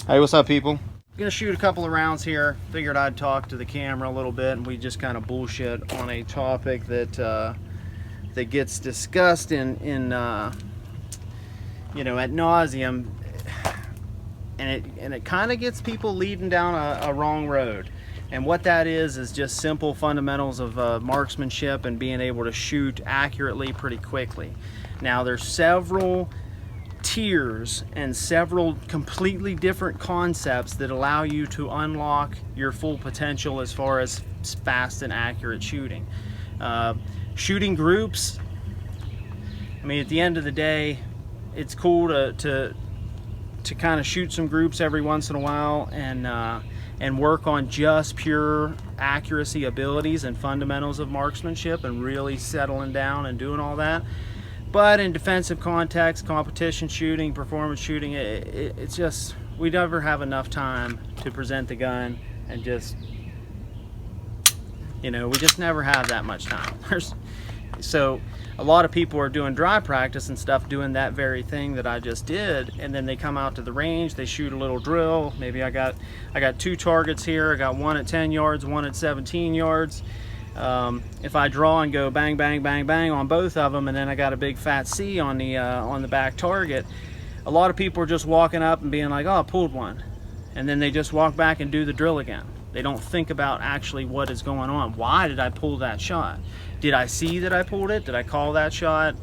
Hey, what's up, people? I'm gonna shoot a couple of rounds here. Figured I'd talk to the camera a little bit, and we just kind of bullshit on a topic that that gets discussed in you know, ad nauseum, and it kind of gets people leading down a wrong road. And what that is just simple fundamentals of marksmanship and being able to shoot accurately pretty quickly. Now, there's several tiers and several completely different concepts that allow you to unlock your full potential as far as fast and accurate shooting. Shooting groups, I mean, at the end of the day, it's cool to kind of shoot some groups every once in a while and work on just pure accuracy abilities and fundamentals of marksmanship and really settling down and doing all that. But in defensive context, competition shooting, performance shooting, it's just, we never have enough time to present the gun and just, you know, we just never have that much time. So a lot of people are doing dry practice and stuff, doing that very thing that I just did, and then they come out to the range, they shoot a little drill. Maybe I got two targets here. I got one at 10 yards, one at 17 yards. If I draw and go bang, bang, bang, bang on both of them, and then I got a big fat C on the back target, a lot of people are just walking up and being like, oh, I pulled one. And then they just walk back and do the drill again. They don't think about actually what is going on. Why did I pull that shot? Did I see that I pulled it? Did I call that shot?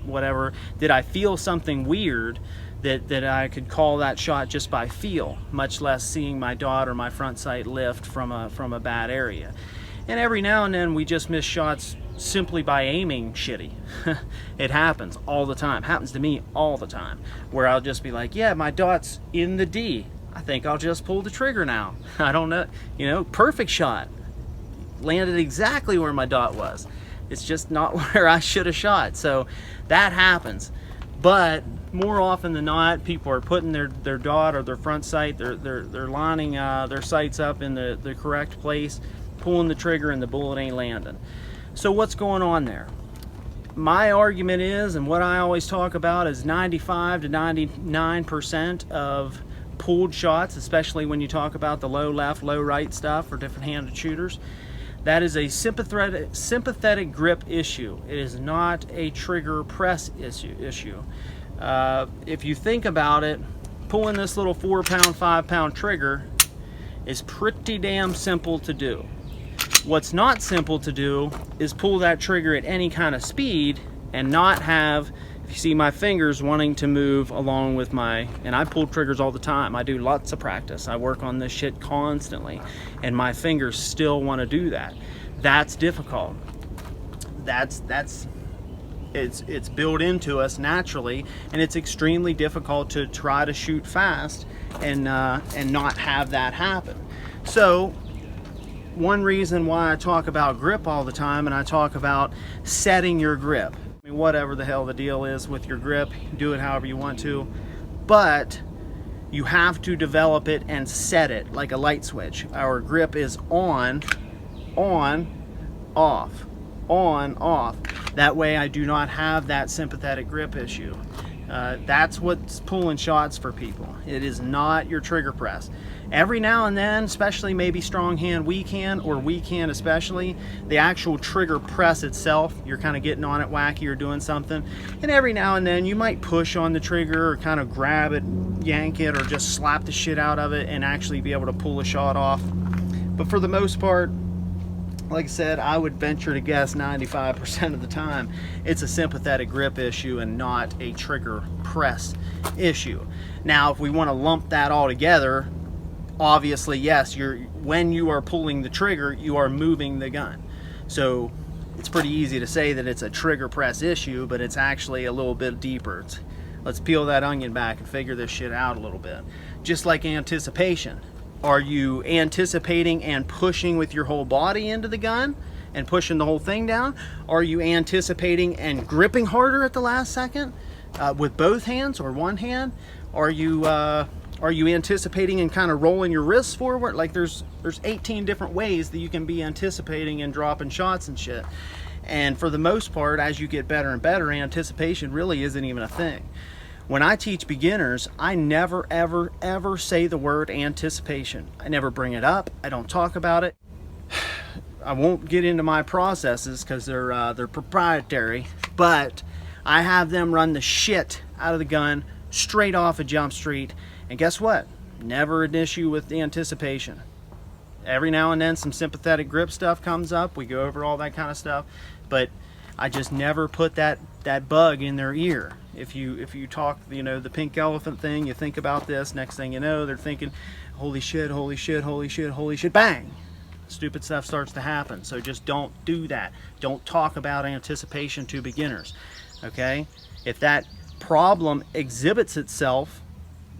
Whatever. Did I feel something weird that I could call that shot just by feel, much less seeing my dot or my front sight lift from a bad area? And every now and then we just miss shots simply by aiming shitty. It happens all the time. Happens to me all the time, where I'll just be like, yeah, my dot's in the D. I think I'll just pull the trigger now. I don't know, you know, perfect shot. Landed exactly where my dot was. It's just not where I should have shot. So that happens. But more often than not, people are putting their dot or their front sight, they're lining their sights up in the correct place, pulling the trigger, and the bullet ain't landing. So what's going on there? My argument is, and what I always talk about, is 95 to 99% of pulled shots, especially when you talk about the low left, low right stuff for different handed shooters, that is a sympathetic grip issue. It is not a trigger press issue. If you think about it, pulling this little 4-pound, 5-pound trigger is pretty damn simple to do. What's not simple to do is pull that trigger at any kind of speed and not have, if you see my fingers wanting to move along with my, and I pull triggers all the time. I do lots of practice. I work on this shit constantly, and my fingers still want to do that. That's difficult. It's built into us naturally, and it's extremely difficult to try to shoot fast and not have that happen. So one reason why I talk about grip all the time, and I talk about setting your grip. I mean, whatever the hell the deal is with your grip, do it however you want to, but you have to develop it and set it like a light switch. Our grip is on, off, on, off. That way I do not have that sympathetic grip issue. That's what's pulling shots for people. It is not your trigger press. Every now and then, especially maybe strong hand, weak hand, or weak hand especially, the actual trigger press itself, you're kind of getting on it wacky or doing something, and every now and then you might push on the trigger or kind of grab it, yank it, or just slap the shit out of it and actually be able to pull a shot off. But for the most part, like I said, I would venture to guess 95% of the time it's a sympathetic grip issue and not a trigger press issue. Now, if we want to lump that all together, obviously, yes, when you are pulling the trigger, you are moving the gun. So it's pretty easy to say that it's a trigger press issue, but it's actually a little bit deeper. Let's peel that onion back and figure this shit out a little bit. Just like anticipation. Are you anticipating and pushing with your whole body into the gun and pushing the whole thing down? Are you anticipating and gripping harder at the last second with both hands or one hand? Are you anticipating and kind of rolling your wrists forward? Like there's 18 different ways that you can be anticipating and dropping shots and shit. And for the most part, as you get better and better, anticipation really isn't even a thing. When I teach beginners, I never, ever, ever say the word anticipation. I never bring it up. I don't talk about it. I won't get into my processes because they're proprietary, but I have them run the shit out of the gun straight off of Jump Street, and guess what? Never an issue with the anticipation. Every now and then some sympathetic grip stuff comes up. We go over all that kind of stuff, but I just never put that bug in their ear. If you talk, you know, the pink elephant thing, you think about this, next thing you know, they're thinking, holy shit, holy shit, holy shit, holy shit, bang! Stupid stuff starts to happen. So just don't do that. Don't talk about anticipation to beginners, okay? If that problem exhibits itself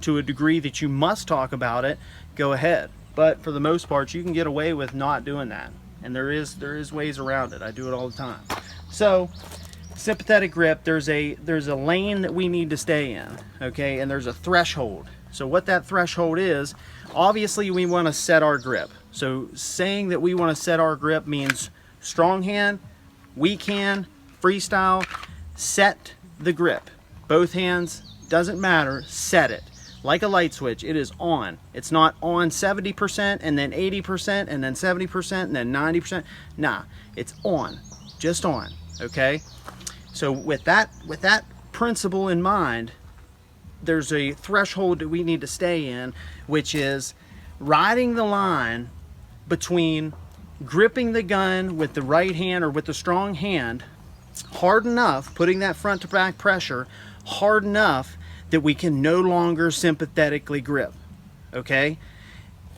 to a degree that you must talk about it, go ahead. But for the most part, you can get away with not doing that. And there is ways around it. I do it all the time. So sympathetic grip, there's a lane that we need to stay in, okay? And there's a threshold. So what that threshold is, obviously we want to set our grip. So saying that we want to set our grip means strong hand, weak hand, freestyle, set the grip. Both hands, doesn't matter, set it. Like a light switch, it is on. It's not on 70% and then 80% and then 70% and then 90%. Nah, it's on, just on, okay? So with that principle in mind, there's a threshold that we need to stay in, which is riding the line between gripping the gun with the right hand or with the strong hand hard enough, putting that front to back pressure hard enough that we can no longer sympathetically grip, okay?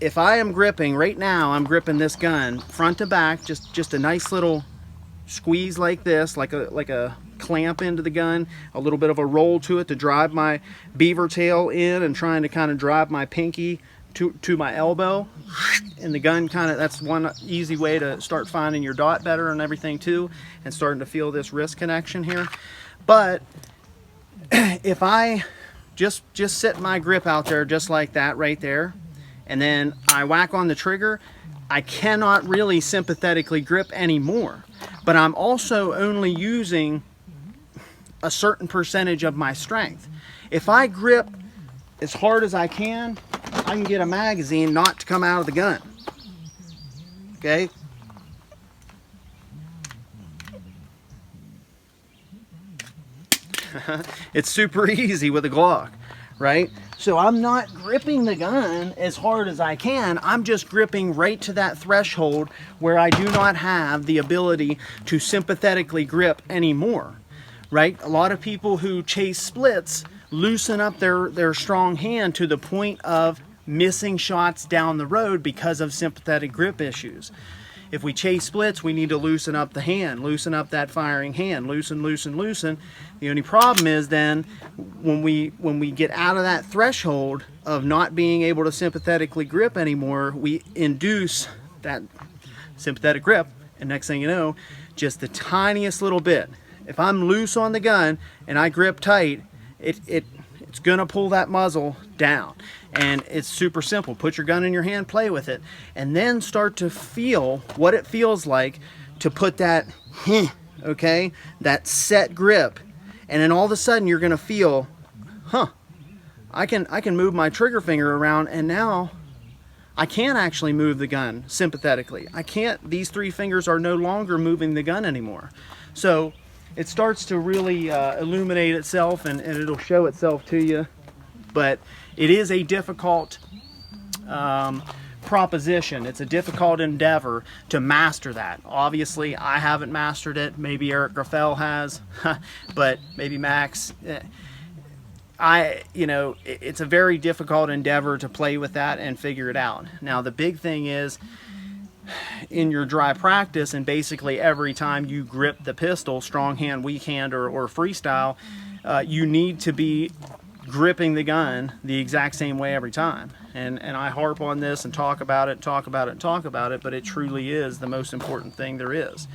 If I am gripping, right now I'm gripping this gun front to back, just a nice little squeeze like this, like a clamp into the gun, a little bit of a roll to it to drive my beaver tail in and trying to kind of drive my pinky to my elbow, and the gun kind of, that's one easy way to start finding your dot better and everything too, and starting to feel this wrist connection here. But if I just set my grip out there just like that right there, and then I whack on the trigger, I cannot really sympathetically grip anymore. But I'm also only using a certain percentage of my strength. If I grip as hard as I can get a magazine not to come out of the gun, okay? It's super easy with a Glock, right? So I'm not gripping the gun as hard as I can. I'm just gripping right to that threshold where I do not have the ability to sympathetically grip anymore, right? A lot of people who chase splits loosen up their strong hand to the point of missing shots down the road because of sympathetic grip issues. If we chase splits, we need to loosen up the hand, loosen up that firing hand, loosen, loosen, loosen. The only problem is then when we get out of that threshold of not being able to sympathetically grip anymore, we induce that sympathetic grip, and next thing you know, just the tiniest little bit. If I'm loose on the gun and I grip tight, it's gonna pull that muzzle down. And it's super simple. Put your gun in your hand, play with it, and then start to feel what it feels like to put that, okay, that set grip. And then all of a sudden you're gonna feel, I can move my trigger finger around, and now I can actually move the gun sympathetically. These three fingers are no longer moving the gun anymore. So it starts to really illuminate itself, and it'll show itself to you. But it is a difficult proposition. It's a difficult endeavor to master that. Obviously, I haven't mastered it. Maybe Eric Graffel has, but maybe Max. It's a very difficult endeavor to play with that and figure it out. Now, the big thing is, in your dry practice, and basically every time you grip the pistol, strong hand, weak hand, or freestyle, you need to be gripping the gun the exact same way every time. And I harp on this and talk about it, but it truly is the most important thing there is.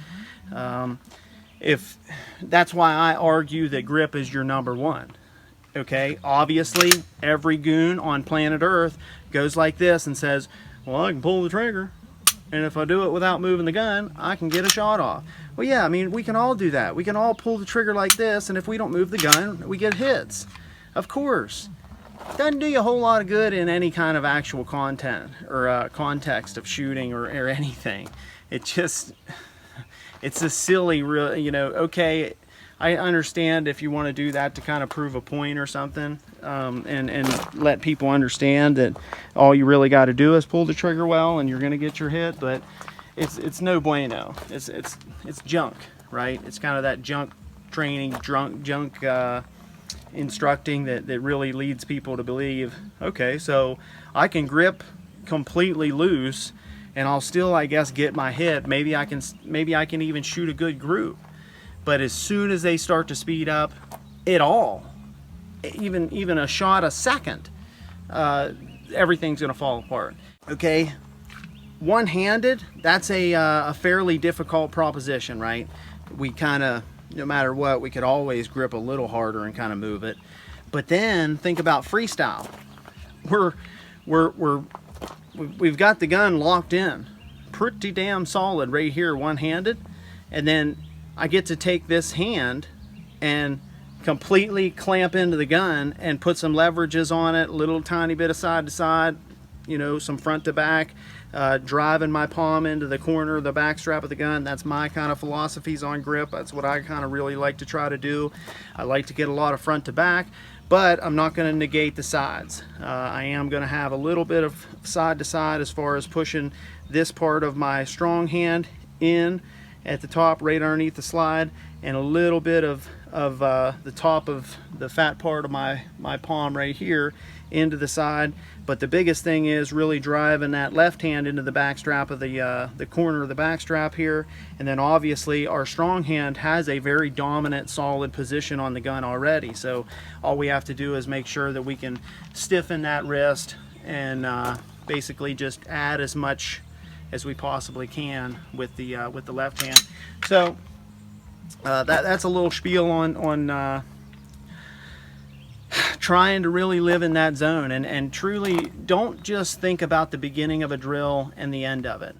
That's why I argue that grip is your number one. Okay, obviously every goon on planet Earth goes like this and says, well, I can pull the trigger, and if I do it without moving the gun, I can get a shot off. Well, yeah, I mean, we can all do that. We can all pull the trigger like this, and if we don't move the gun, we get hits. Of course. Doesn't do you a whole lot of good in any kind of actual content or context of shooting or anything. It just, it's a silly, real, you know, okay, I understand if you want to do that to kind of prove a point or something, and let people understand that all you really got to do is pull the trigger well and you're going to get your hit, but it's no bueno. It's junk, right? It's kind of that junk training, junk instructing that really leads people to believe, okay, so I can grip completely loose and I'll still, I guess, get my hit. Maybe I can even shoot a good group. But as soon as they start to speed up at all, even a shot a second, everything's gonna fall apart. Okay, one-handed, that's a fairly difficult proposition, right? We kind of, no matter what, we could always grip a little harder and kind of move it. But then think about freestyle. We've got the gun locked in pretty damn solid right here, one-handed, and then I get to take this hand and completely clamp into the gun and put some leverages on it, a little tiny bit of side to side, you know, some front to back, driving my palm into the corner of the back strap of the gun. That's my kind of philosophies on grip. That's what I kind of really like to try to do. I like to get a lot of front to back, but I'm not going to negate the sides. I am going to have a little bit of side to side as far as pushing this part of my strong hand in at the top right underneath the slide, and a little bit of the top of the fat part of my palm right here into the side. But the biggest thing is really driving that left hand into the back strap of the corner of the back strap here. And then obviously our strong hand has a very dominant solid position on the gun already, so all we have to do is make sure that we can stiffen that wrist and basically just add as much as we possibly can with the left hand. So that's a little spiel on trying to really live in that zone, and truly don't just think about the beginning of a drill and the end of it.